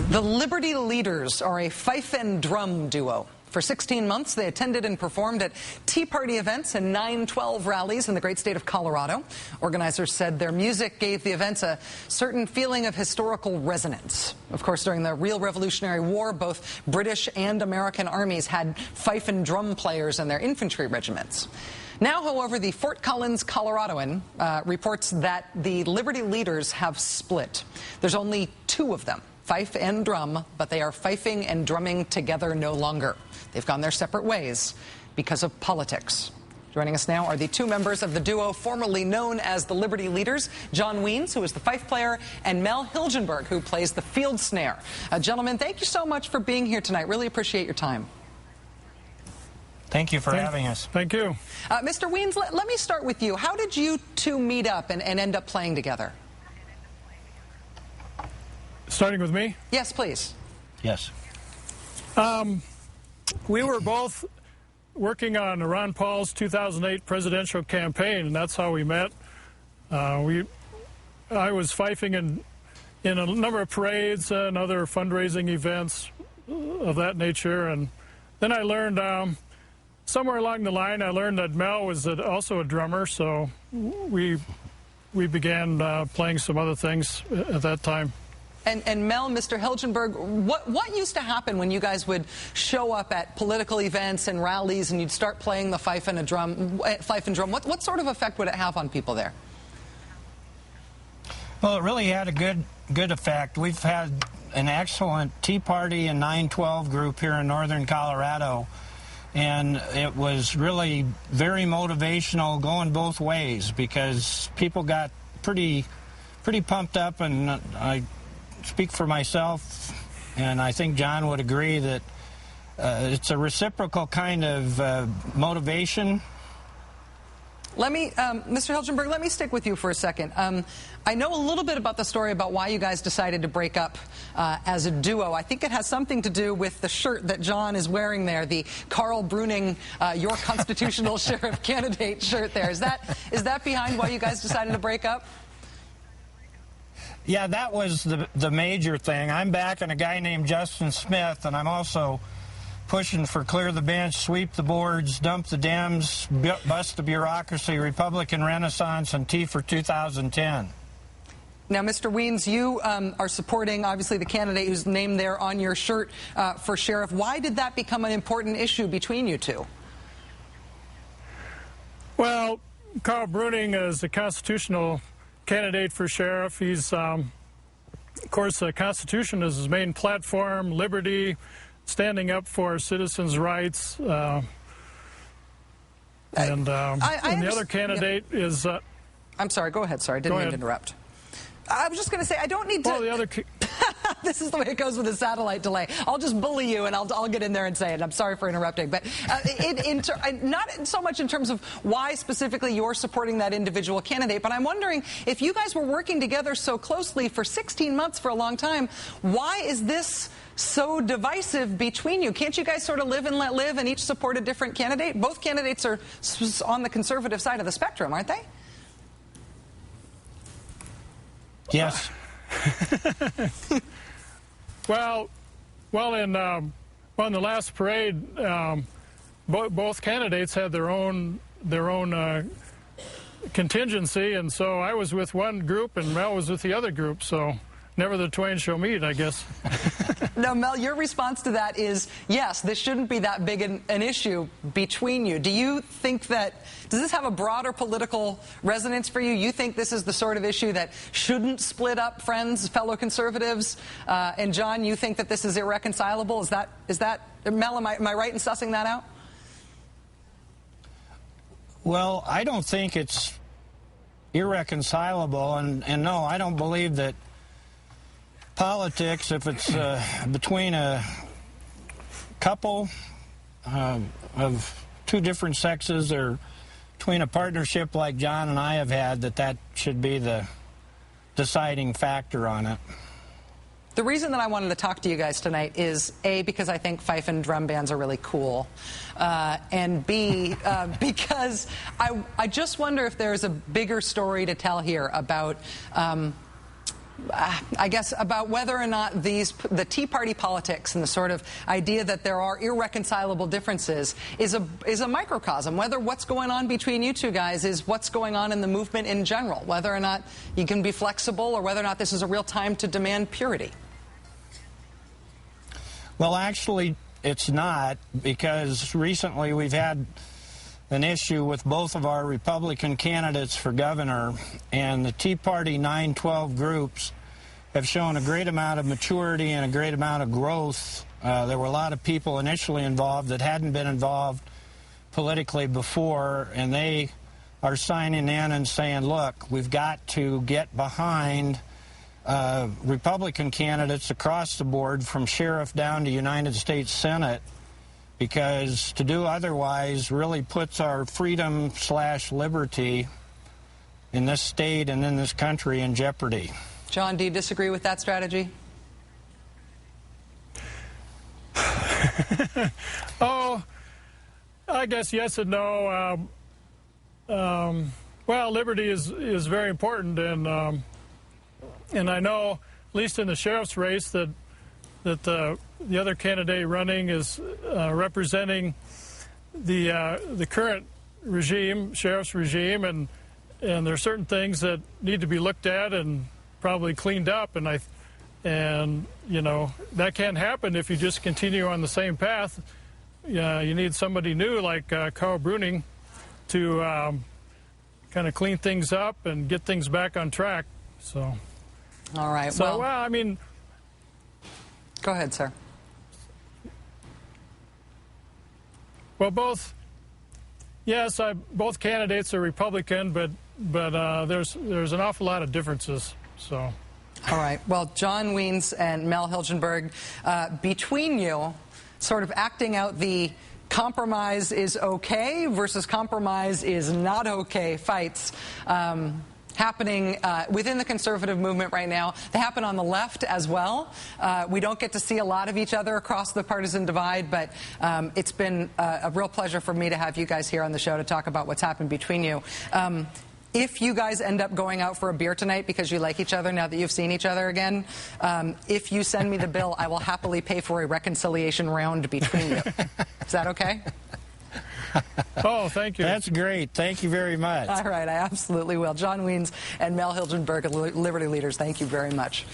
The Liberty Leaders are a fife and drum duo. For 16 months, they attended and performed at Tea Party events and 9/12 rallies in the great state of Colorado. Organizers said their music gave the events a certain feeling of historical resonance. Of course, during the real Revolutionary War, both British and American armies had fife and drum players in their infantry regiments. Now, however, the Fort Collins Coloradoan reports that the Liberty Leaders have split. There's only two of them, fife and drum, but they are fifing and drumming together no longer. They've gone their separate ways because of politics. Joining us now are the two members of the duo formerly known as the Liberty Leaders, John Weins, who is the fife player, and Mel Hilgenberg, who plays the field snare. Gentlemen, thank you so much for being here tonight. Really appreciate your time. Thank you for having us. Thank you. Mr. Weins, let me start with you. How did you two meet up and end up playing together? Starting with me? Yes, please. Yes. We were both working on Ron Paul's 2008 presidential campaign, and that's how we met. I was fifing in a number of parades and other fundraising events of that nature, and then I learned, somewhere along the line, I learned that Mel was also a drummer, so we began playing some other things at that time. And Mel, Mr. Hilgenberg, what used to happen when you guys would show up at political events and rallies and you'd start playing the fife and drum? What sort of effect would it have on people there? Well, it really had a good effect. We've had an excellent Tea Party and 9/12 group here in northern Colorado, and it was really very motivational going both ways because people got pretty pumped up, and I speak for myself, and I think John would agree that it's a reciprocal kind of motivation. Let me, Mr. Hilgenberg, let me stick with you for a second. I know a little bit about the story about why you guys decided to break up as a duo. I think it has something to do with the shirt that John is wearing there, the Carl Bruning, your constitutional sheriff candidate shirt there. Is that behind why you guys decided to break up? Yeah, that was the major thing. I'm backing a guy named Justin Smith, and I'm also pushing for clear the bench, sweep the boards, dump the Dems, bust the bureaucracy, Republican Renaissance, and Tea for 2010. Now, Mr. Weins, you are supporting, obviously, the candidate who's named there on your shirt for sheriff. Why did that become an important issue between you two? Well, Carl Bruning is a constitutional candidate for sheriff. He's, of course, the Constitution is his main platform, liberty, standing up for citizens' rights. And the other candidate is... I'm sorry, go ahead, sorry, didn't mean to interrupt. I was just going to say, I don't need to... Well, the other... This is the way it goes with a satellite delay. I'll just bully you, and I'll get in there and say it. I'm sorry for interrupting. But not so much in terms of why specifically you're supporting that individual candidate, but I'm wondering if you guys were working together so closely for 16 months for a long time, why is this so divisive between you? Can't you guys sort of live and let live and each support a different candidate? Both candidates are on the conservative side of the spectrum, aren't they? Yes. Well, in the last parade, both candidates had their own contingency, and so I was with one group and Mel was with the other group. So never the twain shall meet, I guess. Now, Mel, your response to that is yes. This shouldn't be that big an issue between you. Do you think that? Does this have a broader political resonance for you? You think this is the sort of issue that shouldn't split up friends, fellow conservatives? And John, you think that this is irreconcilable? Is that Mel? Am I right in sussing that out? Well, I don't think it's irreconcilable, and no, I don't believe that politics, if it's between a couple of two different sexes or between a partnership like John and I have had, that should be the deciding factor on it. The reason that I wanted to talk to you guys tonight is, A, because I think fife and drum bands are really cool, and B, because I just wonder if there's a bigger story to tell here about I guess, about whether or not the Tea Party politics and the sort of idea that there are irreconcilable differences is a microcosm, whether what's going on between you two guys is what's going on in the movement in general, whether or not you can be flexible or whether or not this is a real time to demand purity. Well, actually, it's not, because recently we've had an issue with both of our Republican candidates for governor, and the Tea Party 912 groups have shown a great amount of maturity and a great amount of growth. There were a lot of people initially involved that hadn't been involved politically before, and they are signing in and saying, look, we've got to get behind Republican candidates across the board, from sheriff down to United States Senate, because to do otherwise really puts our freedom/liberty in this state and in this country in jeopardy. John, do you disagree with that strategy? Oh, I guess yes and no. Well, liberty is very important, and I know, at least in the sheriff's race, that the other candidate running is representing the current regime, sheriff's regime, and there are certain things that need to be looked at and probably cleaned up, and you know, that can't happen if you just continue on the same path. You need somebody new like Carl Bruning to kind of clean things up and get things back on track. So. All right. So, well, I mean. Go ahead, sir. Well, both candidates are Republican, but there's an awful lot of differences. So. All right. Well, John Weins and Mel Hilgenberg, between you, sort of acting out the compromise is okay versus compromise is not okay fights happening within the conservative movement right now. They happen on the left as well. We don't get to see a lot of each other across the partisan divide, but it's been a real pleasure for me to have you guys here on the show to talk about what's happened between you. If you guys end up going out for a beer tonight because you like each other now that you've seen each other again, if you send me the bill, I will happily pay for a reconciliation round between you. Is that okay? Oh, thank you. That's great. Thank you very much. All right, I absolutely will. John Weins and Mel Hilgenberg, Liberty Leaders, thank you very much.